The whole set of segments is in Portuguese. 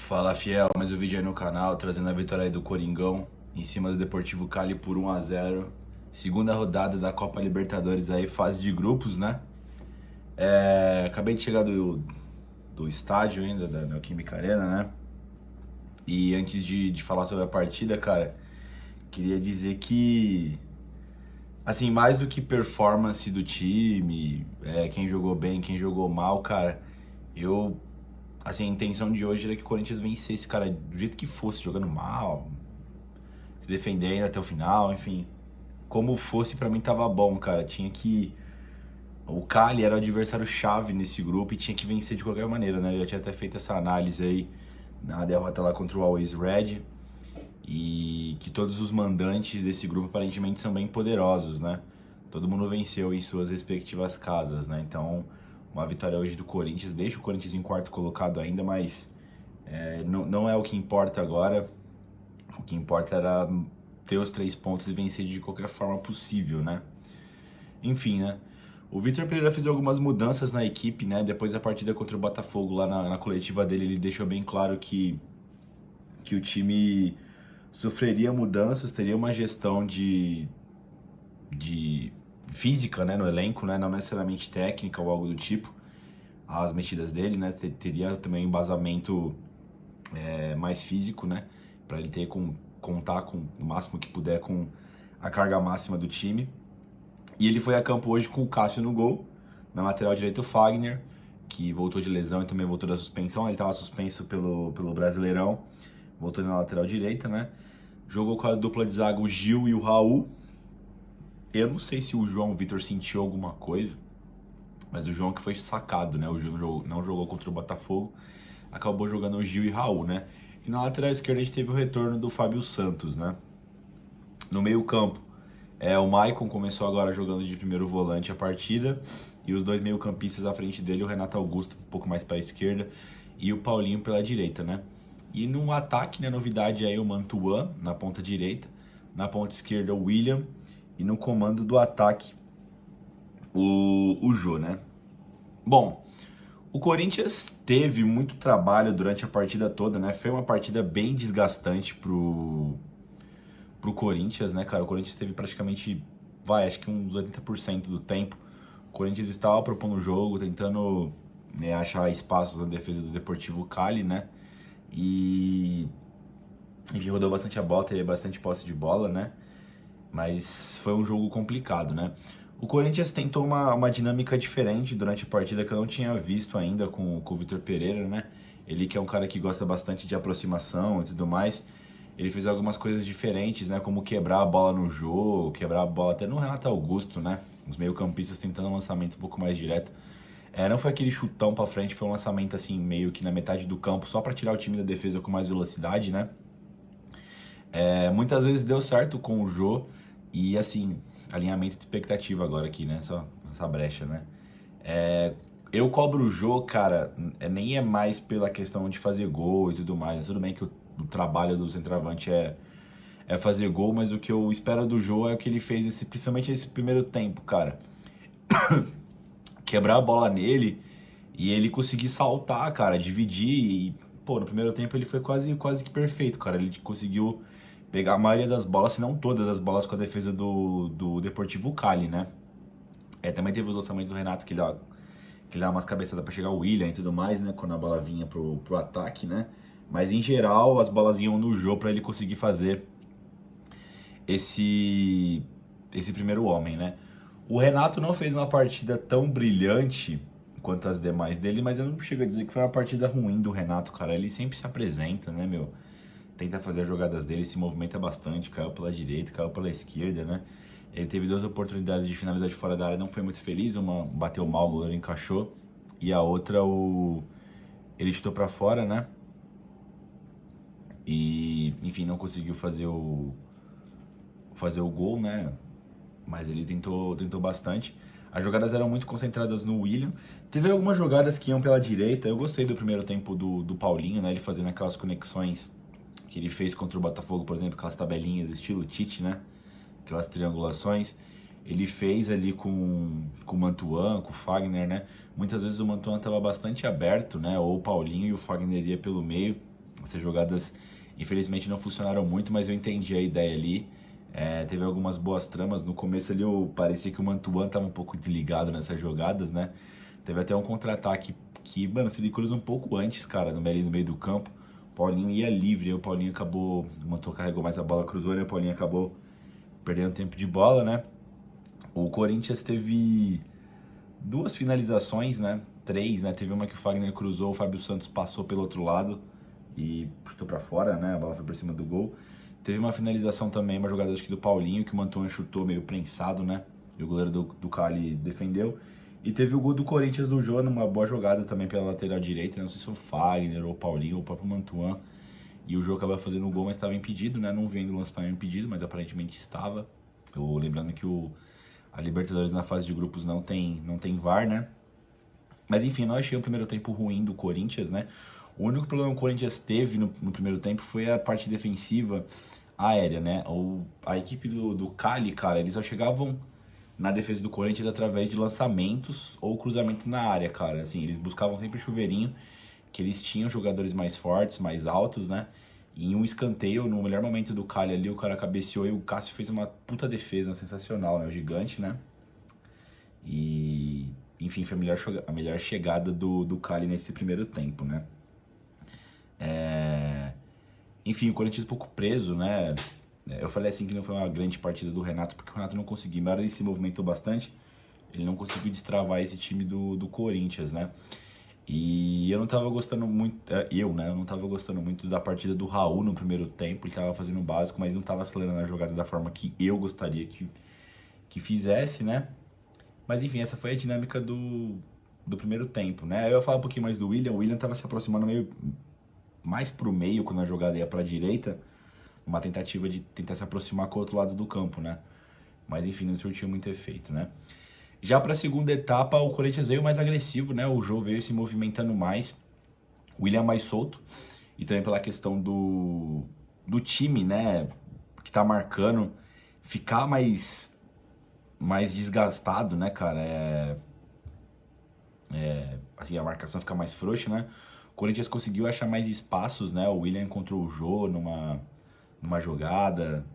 Fala, fiel, mais um vídeo aí no canal, trazendo a vitória aí do Coringão em cima do Deportivo Cali por 1-0. Segunda rodada da Copa Libertadores aí, fase de grupos, né? Acabei de chegar do estádio ainda, da Neoquímica Arena, né? E antes de falar sobre a partida, cara, queria dizer que, assim, mais do que performance do time, quem jogou bem, quem jogou mal, cara, eu assim, a intenção de hoje era que o Corinthians vencesse, cara, do jeito que fosse, jogando mal, se defendendo até o final, enfim. Como fosse, pra mim tava bom, cara. Tinha que. O Cali era o adversário chave nesse grupo e tinha que vencer de qualquer maneira, né? Eu já tinha até feito essa análise aí na derrota lá contra o Always Red. E que todos os mandantes desse grupo aparentemente são bem poderosos, né? Todo mundo venceu em suas respectivas casas, né? Então, uma vitória hoje do Corinthians deixa o Corinthians em quarto colocado ainda, mas não é o que importa agora. O que importa era ter os 3 pontos e vencer de qualquer forma possível, né? Enfim, né? O Vitor Pereira fez algumas mudanças na equipe, né? Depois da partida contra o Botafogo, lá na coletiva dele, ele deixou bem claro que o time sofreria mudanças, teria uma gestão de física, né, no elenco, né? Não necessariamente técnica ou algo do tipo. As mexidas dele, né? Teria também um embasamento mais físico, né? Para ele contar com o máximo que puder com a carga máxima do time. E ele foi a campo hoje com o Cássio no gol, na lateral direita o Fagner, que voltou de lesão e também voltou da suspensão. Ele estava suspenso pelo Brasileirão, voltou na lateral direita, né? Jogou com a dupla de zaga o Gil e o Raul. Eu não sei se o João Vitor sentiu alguma coisa, mas o João que foi sacado, né? O Gil não jogou contra o Botafogo, acabou jogando o Gil e Raul, né? E na lateral esquerda a gente teve o retorno do Fábio Santos, né? No meio campo, o Maicon começou agora jogando de primeiro volante a partida, e os dois meio-campistas à frente dele, o Renato Augusto um pouco mais para a esquerda e o Paulinho pela direita, né? E no ataque, né, novidade aí o Mantuan na ponta direita, na ponta esquerda o William e no comando do ataque o Jô, né? Bom, o Corinthians teve muito trabalho durante a partida toda, né? Foi uma partida bem desgastante pro Corinthians, né, cara? O Corinthians teve praticamente, acho que uns 80% do tempo. O Corinthians estava propondo o jogo, tentando, né, achar espaços na defesa do Deportivo Cali, né? E enfim, rodou bastante a bola, teve bastante posse de bola, né? Mas foi um jogo complicado, né? O Corinthians tentou uma dinâmica diferente durante a partida que eu não tinha visto ainda com o Vitor Pereira, né? Ele que é um cara que gosta bastante de aproximação e tudo mais. Ele fez algumas coisas diferentes, né? Como quebrar a bola no jogo, quebrar a bola até no Renato Augusto, né? Os meio-campistas tentando um lançamento um pouco mais direto. Não foi aquele chutão pra frente, foi um lançamento assim, meio que na metade do campo, só pra tirar o time da defesa com mais velocidade, né? Muitas vezes deu certo com o Jô e, assim, alinhamento de expectativa agora aqui, né? Só essa brecha, né? Eu cobro o Jô, cara, nem é mais pela questão de fazer gol e tudo mais. Tudo bem que o trabalho do centroavante é fazer gol, mas o que eu espero do Jô é o que ele fez, principalmente esse primeiro tempo, cara. Quebrar a bola nele e ele conseguir saltar, cara, dividir e, pô, no primeiro tempo ele foi quase que perfeito, cara. Ele conseguiu pegar a maioria das bolas, se não todas as bolas com a defesa do Deportivo Cali, né? Também teve os lançamentos do Renato que ele dá umas cabeçadas pra chegar o William e tudo mais, né? Quando a bola vinha pro ataque, né? Mas em geral as bolas iam no jogo pra ele conseguir fazer esse primeiro homem, né? O Renato não fez uma partida tão brilhante quanto as demais dele, mas eu não chego a dizer que foi uma partida ruim do Renato, cara. Ele sempre se apresenta, né, meu? Tenta fazer as jogadas dele, se movimenta bastante, caiu pela direita, caiu pela esquerda, né? Ele teve 2 oportunidades de finalizar de fora da área, não foi muito feliz, uma bateu mal, o goleiro encaixou, e a outra ele chutou pra fora, né? E, enfim, não conseguiu fazer o gol, né? Mas ele tentou bastante. As jogadas eram muito concentradas no William. Teve algumas jogadas que iam pela direita. Eu gostei do primeiro tempo do Paulinho, né? Ele fazendo aquelas conexões que ele fez contra o Botafogo, por exemplo, aquelas tabelinhas estilo Tite, né? Aquelas triangulações. Ele fez ali com o Mantuan, com o Fagner, né? Muitas vezes o Mantuan estava bastante aberto, né? Ou o Paulinho e o Fagner ia pelo meio. Essas jogadas, infelizmente, não funcionaram muito, mas eu entendi a ideia ali. Teve algumas boas tramas. No começo ali parecia que o Mantuan tava um pouco desligado nessas jogadas, né? Teve até um contra-ataque que, mano, se ele cruza um pouco antes, cara, no meio do campo. O Paulinho ia livre, aí o Paulinho acabou, o Mantuan carregou mais a bola, cruzou, e o Paulinho acabou perdendo tempo de bola, né? O Corinthians teve duas finalizações, né? Três, né? Teve uma que o Fagner cruzou, o Fábio Santos passou pelo outro lado e chutou pra fora, né? A bola foi por cima do gol. Teve uma finalização também, uma jogada acho que do Paulinho, que o Mantuan chutou meio prensado, né? E o goleiro do Cali defendeu. E teve o gol do Corinthians do Jô, numa boa jogada também pela lateral direita, né? Não sei se foi o Fagner ou o Paulinho ou o próprio Mantuan. E o Jô acabou fazendo o gol, mas estava impedido, né? Não vendo o lance estava impedido, mas aparentemente estava. Lembrando que a Libertadores na fase de grupos não tem VAR, né? Mas enfim, não achei um primeiro tempo ruim do Corinthians, né? O único problema que o Corinthians teve no primeiro tempo foi a parte defensiva aérea, né? A equipe do Cali, cara, eles só chegavam na defesa do Corinthians através de lançamentos ou cruzamento na área, cara. Assim, eles buscavam sempre chuveirinho, que eles tinham jogadores mais fortes, mais altos, né? E em um escanteio, no melhor momento do Cali ali, o cara cabeceou e o Cássio fez uma puta defesa sensacional, né? O gigante, né? E, enfim, foi a melhor chegada do Cali nesse primeiro tempo, né? Enfim, o Corinthians um pouco preso, né? Eu falei assim que não foi uma grande partida do Renato, porque o Renato não conseguiu, mas ele se movimentou bastante, ele não conseguiu destravar esse time do Corinthians, né? E eu não tava gostando muito, né? Eu não tava gostando muito da partida do Raul no primeiro tempo, ele tava fazendo o básico, mas não tava acelerando a jogada da forma que eu gostaria que fizesse, né? Mas enfim, essa foi a dinâmica do primeiro tempo, né? Eu ia falar um pouquinho mais do William. O William tava se aproximando mais pro meio quando a jogada ia pra direita, uma tentativa de tentar se aproximar com o outro lado do campo, né? Mas enfim, não surtiu muito efeito, né? Já pra segunda etapa, o Corinthians veio mais agressivo, né? O Jô veio se movimentando mais, o William mais solto, e também pela questão do time, né? Que tá marcando, ficar mais desgastado, né, cara? Assim, a marcação fica mais frouxa, né? O Corinthians conseguiu achar mais espaços, né? O William encontrou o Jô numa jogada,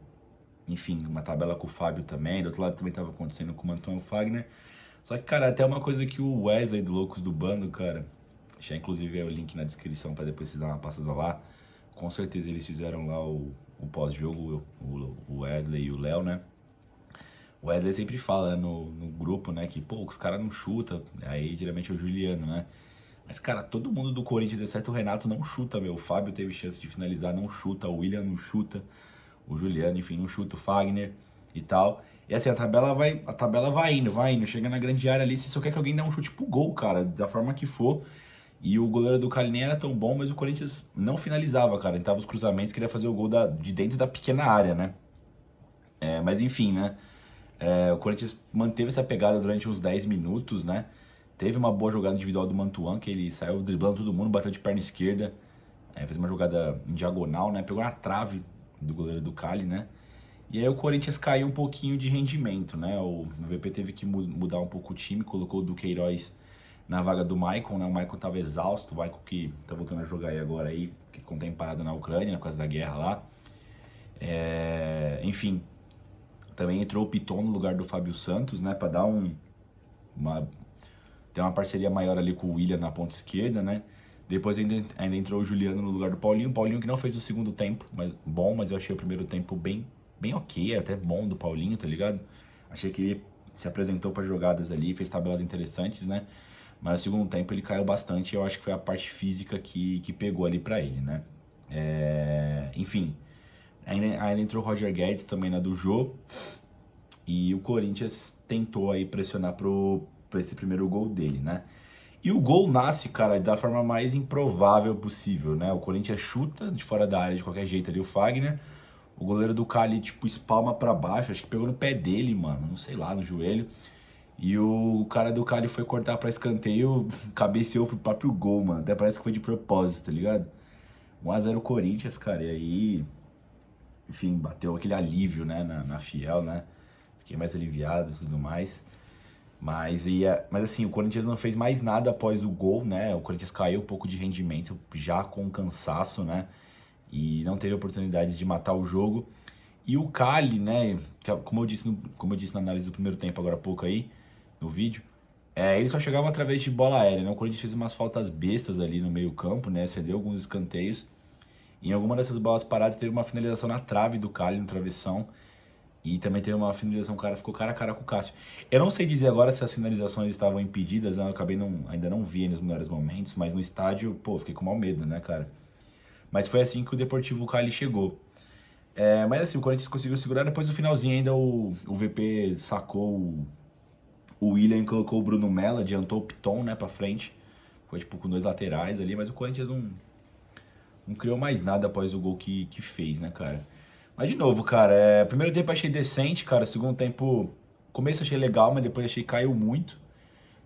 enfim, uma tabela com o Fábio também. Do outro lado também estava acontecendo com o Antônio Fagner. Só que, cara, até uma coisa que o Wesley do Loucos do Bando, cara, deixar inclusive o link na descrição para depois vocês dar uma passada lá. Com certeza eles fizeram lá o pós-jogo, o Wesley e o Léo, né? O Wesley sempre fala, né, no grupo, né, que, pô, os caras não chutam, aí geralmente é o Juliano, né? Mas, cara, todo mundo do Corinthians, exceto o Renato, não chuta, meu. O Fábio teve chance de finalizar, não chuta. O William não chuta. O Juliano, enfim, não chuta. O Fagner e tal. E assim, a tabela vai indo. Chega na grande área ali, você só quer que alguém dê um chute pro gol, cara, da forma que for. E o goleiro do Cali nem era tão bom, mas o Corinthians não finalizava, cara. Tentava os cruzamentos, queria fazer o gol de dentro da pequena área, né? Mas enfim, né? O Corinthians manteve essa pegada durante uns 10 minutos, né? Teve uma boa jogada individual do Mantuan, que ele saiu driblando todo mundo, bateu de perna esquerda, fez uma jogada em diagonal, né? Pegou na trave do goleiro do Cali, né? E aí o Corinthians caiu um pouquinho de rendimento, né? O VP teve que mudar um pouco o time, colocou o Duqueiroz na vaga do Maicon, né? O Maicon tava exausto, o Maicon que tá voltando a jogar aí agora aí, que ficou um tempo parado na Ucrânia, por causa da guerra lá. Enfim, também entrou o Piton no lugar do Fábio Santos, né? Pra dar tem uma parceria maior ali com o William na ponta esquerda, né? Depois ainda entrou o Juliano no lugar do Paulinho. O Paulinho que não fez o segundo tempo, mas eu achei o primeiro tempo bem ok, até bom do Paulinho, tá ligado? Achei que ele se apresentou para jogadas ali, fez tabelas interessantes, né? Mas no segundo tempo ele caiu bastante, eu acho que foi a parte física que pegou ali pra ele, né? Enfim, ainda entrou o Roger Guedes também na do Jô. E o Corinthians tentou aí pressionar pra esse primeiro gol dele, né? E o gol nasce, cara, da forma mais improvável possível, né? O Corinthians chuta de fora da área de qualquer jeito ali o Fagner. O goleiro do Cali, tipo, espalma pra baixo, acho que pegou no pé dele, mano, não sei lá, no joelho. E o cara do Cali foi cortar pra escanteio, cabeceou pro próprio gol, mano. Até parece que foi de propósito, tá ligado? 1-0 Corinthians, cara, e aí... Enfim, bateu aquele alívio, né, na Fiel, né? Fiquei mais aliviado e tudo mais. Mas assim, o Corinthians não fez mais nada após o gol, né? O Corinthians caiu um pouco de rendimento, já com cansaço, né? E não teve oportunidade de matar o jogo. E o Cali, né? Como eu disse na análise do primeiro tempo agora há pouco aí, no vídeo, ele só chegava através de bola aérea, né? O Corinthians fez umas faltas bestas ali no meio campo, né? Cedeu alguns escanteios. E em alguma dessas bolas paradas teve uma finalização na trave do Cali, no travessão. E também teve uma finalização, o cara ficou cara a cara com o Cássio. Eu não sei dizer agora se as finalizações estavam impedidas, né? Eu acabei ainda não vi nos melhores momentos, mas no estádio, pô, fiquei com mau medo, né, cara? Mas foi assim que o Deportivo Cali chegou. Mas assim, o Corinthians conseguiu segurar, depois no finalzinho ainda o VP sacou o William e colocou o Bruno Mello, adiantou o Piton, né, pra frente. Foi tipo com dois laterais ali, mas o Corinthians não criou mais nada após o gol que fez, né, cara? Mas de novo, cara, primeiro tempo achei decente, cara. Segundo tempo, começo achei legal, mas depois achei que caiu muito.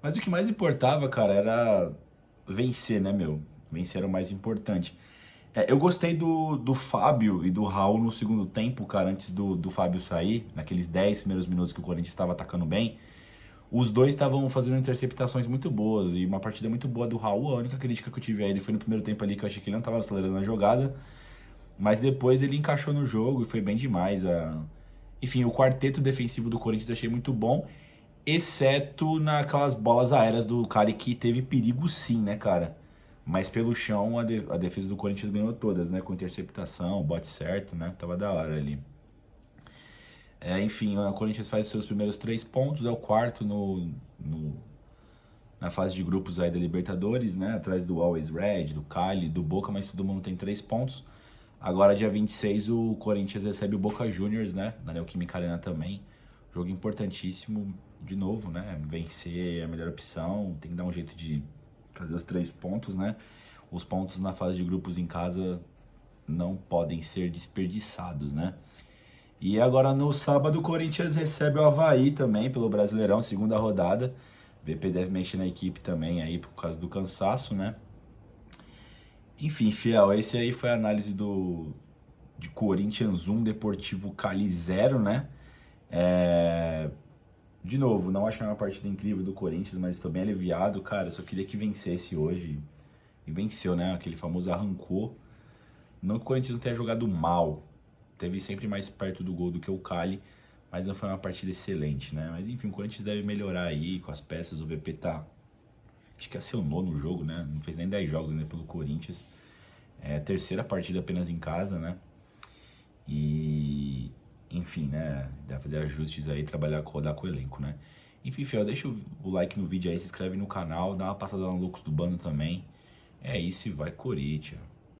Mas o que mais importava, cara, era vencer, né, meu? Vencer era o mais importante. Eu gostei do Fábio e do Raul no segundo tempo, cara, antes do Fábio sair, naqueles 10 primeiros minutos que o Corinthians estava atacando bem. Os dois estavam fazendo interceptações muito boas e uma partida muito boa do Raul. A única crítica que eu tive a ele foi no primeiro tempo ali, que eu achei que ele não estava acelerando a jogada. Mas depois ele encaixou no jogo e foi bem demais. Enfim, o quarteto defensivo do Corinthians eu achei muito bom, exceto naquelas bolas aéreas do cara que teve perigo sim, né, cara? Mas pelo chão a defesa do Corinthians ganhou todas, né? Com interceptação, bote certo, né? Tava da hora ali. Enfim, o Corinthians faz os seus primeiros 3 pontos, é o quarto na fase de grupos aí da Libertadores, né? Atrás do Always Red, do Cali, do Boca, mas todo mundo tem 3 pontos. Agora, dia 26, o Corinthians recebe o Boca Juniors, né? Na Neoquímica Arena também. Jogo importantíssimo, de novo, né? Vencer é a melhor opção, tem que dar um jeito de fazer os 3 pontos, né? Os pontos na fase de grupos em casa não podem ser desperdiçados, né? E agora no sábado o Corinthians recebe o Avaí também pelo Brasileirão, segunda rodada. O VP deve mexer na equipe também aí por causa do cansaço, né? Enfim, fiel, esse aí foi a análise de Corinthians 1, Deportivo Cali 0, né? De novo, não acho que é uma partida incrível do Corinthians, mas estou bem aliviado, cara. Só queria que vencesse hoje. E venceu, né? Aquele famoso arrancou. Não que o Corinthians não tenha jogado mal. Teve sempre mais perto do gol do que o Cali. Mas não foi uma partida excelente, né? Mas enfim, o Corinthians deve melhorar aí com as peças. O VP tá... Acho que acionou no jogo, né? Não fez nem 10 jogos ainda pelo Corinthians. É a terceira partida apenas em casa, né? E... Enfim, né? Dá pra fazer ajustes aí, rodar com o elenco, né? Enfim, fiel, deixa o like no vídeo aí, se inscreve no canal, dá uma passada no Loucos do Bando também. É isso e vai Corinthians.